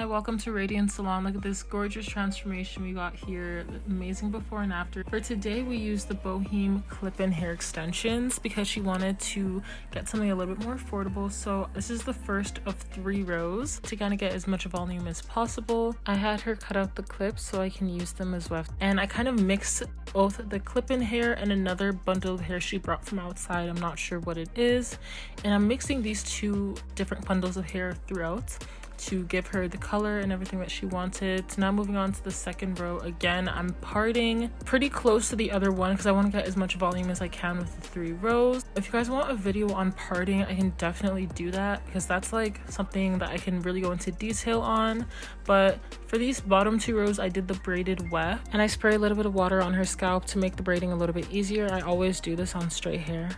Hi, welcome to Radiance Salon. Look at this gorgeous transformation we got here. Amazing before and after. For today, we used the bohyme clip-in hair extensions because she wanted to get something a little bit more affordable. So this is the first of 3 rows to kind of get as much volume as possible. I had her cut out the clips so I can use them as weft. And I kind of mixed both the clip-in hair and another bundle of hair she brought from outside. I'm not sure what it is. And I'm mixing these 2 different bundles of hair throughout to give her the color and everything that she wanted. So now moving on to the second row. Again, I'm parting pretty close to the other one because I want to get as much volume as I can with the 3 rows. If you guys want a video on parting, I can definitely do that because that's like something that I can really go into detail on. But for these bottom 2 rows, I did the braided weft and I spray a little bit of water on her scalp to make the braiding a little bit easier. I always do this on straight hair.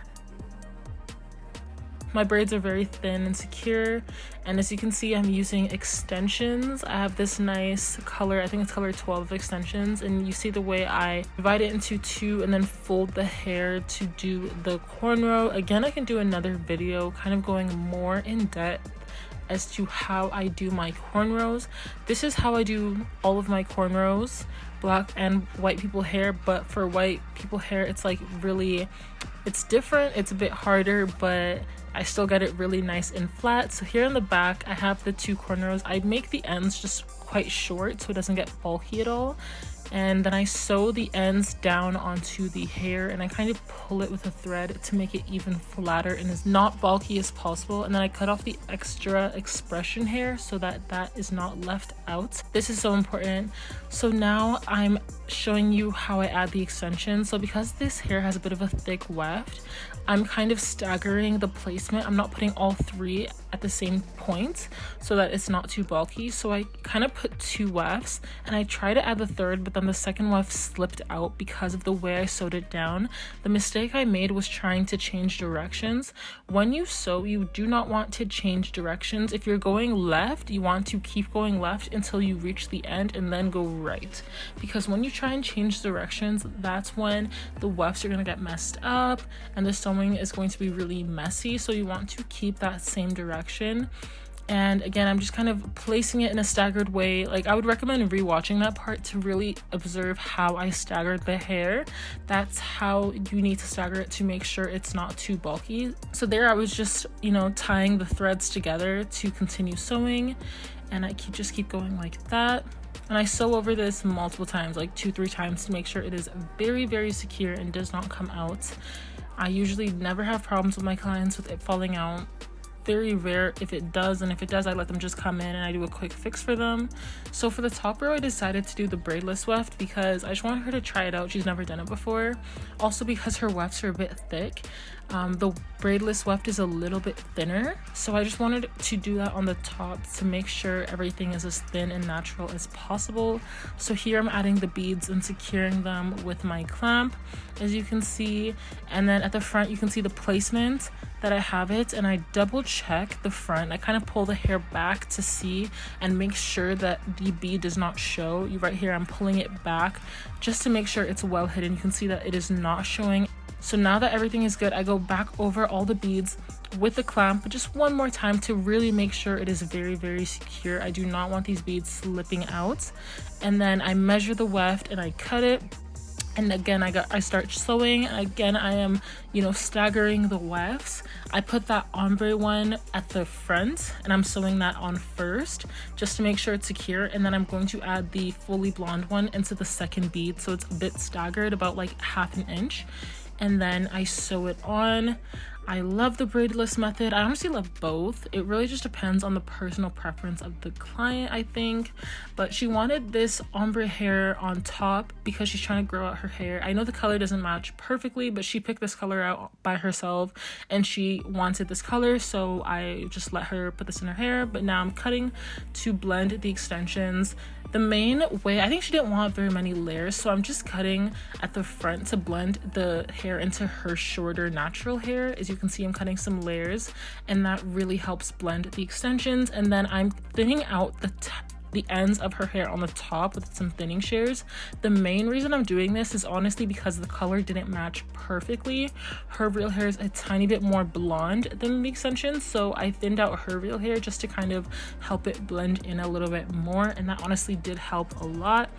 My braids are very thin and secure, and as you can see, I'm using extensions. I have this nice color, I think it's color 12 extensions, and you see the way I divide it into 2 and then fold the hair to do the cornrow. Again, I can do another video kind of going more in depth as to how I do my cornrows. This is how I do all of my cornrows, black and white people hair, but for white people hair, it's like really, it's different, it's a bit harder, but I still get it really nice and flat. So here in the back, I have the 2 cornrows. I make the ends just quite short so it doesn't get bulky at all. And then I sew the ends down onto the hair and I kind of pull it with a thread to make it even flatter and as not bulky as possible. And then I cut off the extra expression hair so that that is not left out. This is so important. So now I'm showing you how I add the extension. So because this hair has a bit of a thick weft, I'm kind of staggering the placement. I'm not putting all 3 at the same point so that it's not too bulky. So I kind of put 2 wefts and I try to add the 3rd, but then the second weft slipped out because of the way I sewed it down. The mistake I made was trying to change directions. When you sew, you do not want to change directions. If you're going left, you want to keep going left until you reach the end and then go right. Because when you try and change directions, that's when the wefts are going to get messed up and the sewing is going to be really messy. So you want to keep that same direction. And again, I'm just kind of placing it in a staggered way. Like, I would recommend rewatching that part to really observe how I staggered the hair. That's how you need to stagger it to make sure it's not too bulky. So there I was just, you know, tying the threads together to continue sewing, and I just keep going like that. And I sew over this multiple times, like 2-3 times, to make sure it is very, very secure and does not come out. I usually never have problems with my clients with it falling out. Very rare if it does, and if it does, I let them just come in and I do a quick fix for them. So for the top row, I decided to do the braidless weft because I just wanted her to try it out. She's never done it before. Also because her wefts are a bit thick. The braidless weft is a little bit thinner, so I just wanted to do that on the top to make sure everything is as thin and natural as possible. So here I'm adding the beads and securing them with my clamp, as you can see. And then at the front, you can see the placement that I have it, and I double check the front. I kind of pull the hair back to see and make sure that the bead does not show. Right here, I'm pulling it back just to make sure it's well hidden. You can see that it is not showing. So now that everything is good, I go back over all the beads with the clamp just one more time to really make sure it is very, very secure. I do not want these beads slipping out. And then I measure the weft and I cut it. And again, I start sewing, and again I am, you know, staggering the wefts. I put that ombre one at the front and I'm sewing that on first just to make sure it's secure, and then I'm going to add the fully blonde one into the second bead so it's a bit staggered, about like 1/2 inch, and then I sew it on. I love the braidless method. I honestly love both. It really just depends on the personal preference of the client, I think. But she wanted this ombre hair on top because she's trying to grow out her hair. I know the color doesn't match perfectly, but she picked this color out by herself and she wanted this color, so I just let her put this in her hair. But now I'm cutting to blend the extensions. The main way, I think she didn't want very many layers, so I'm just cutting at the front to blend the hair into her shorter natural hair. As you can see, I'm cutting some layers, and that really helps blend the extensions. And then I'm thinning out the ends of her hair on the top with some thinning shears. The main reason I'm doing this is honestly because the color didn't match perfectly. Her real hair is a tiny bit more blonde than the extensions, so I thinned out her real hair just to kind of help it blend in a little bit more, and that honestly did help a lot.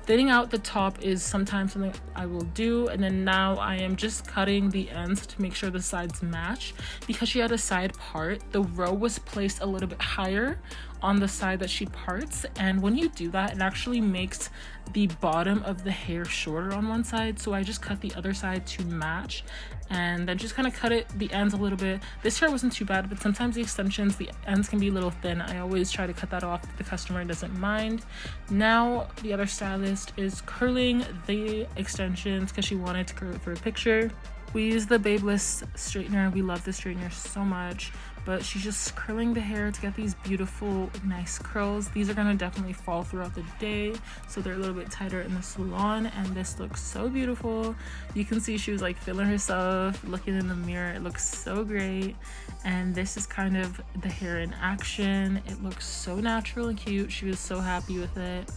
Thinning out the top is sometimes something I will do, and then now I am just cutting the ends to make sure the sides match. Because she had a side part, the row was placed a little bit higher on the side that she parts, and when you do that, it actually makes the bottom of the hair shorter on one side, so I just cut the other side to match, and then just kind of cut the ends a little bit. This hair wasn't too bad, but sometimes the extensions, the ends can be a little thin. I always try to cut that off if the customer doesn't mind. Now the other stylist is curling the extensions because she wanted to curl it for a picture. We use the braid-less straightener. We love this straightener so much, but she's just curling the hair to get these beautiful, nice curls. These are gonna definitely fall throughout the day, so they're a little bit tighter in the salon, and this looks so beautiful. You can see she was like feeling herself, looking in the mirror. It looks so great, and this is kind of the hair in action. It looks so natural and cute. She was so happy with it.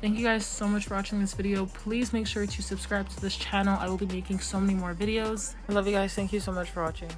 Thank you guys so much for watching this video. Please make sure to subscribe to this channel. I will be making so many more videos. I love you guys. Thank you so much for watching.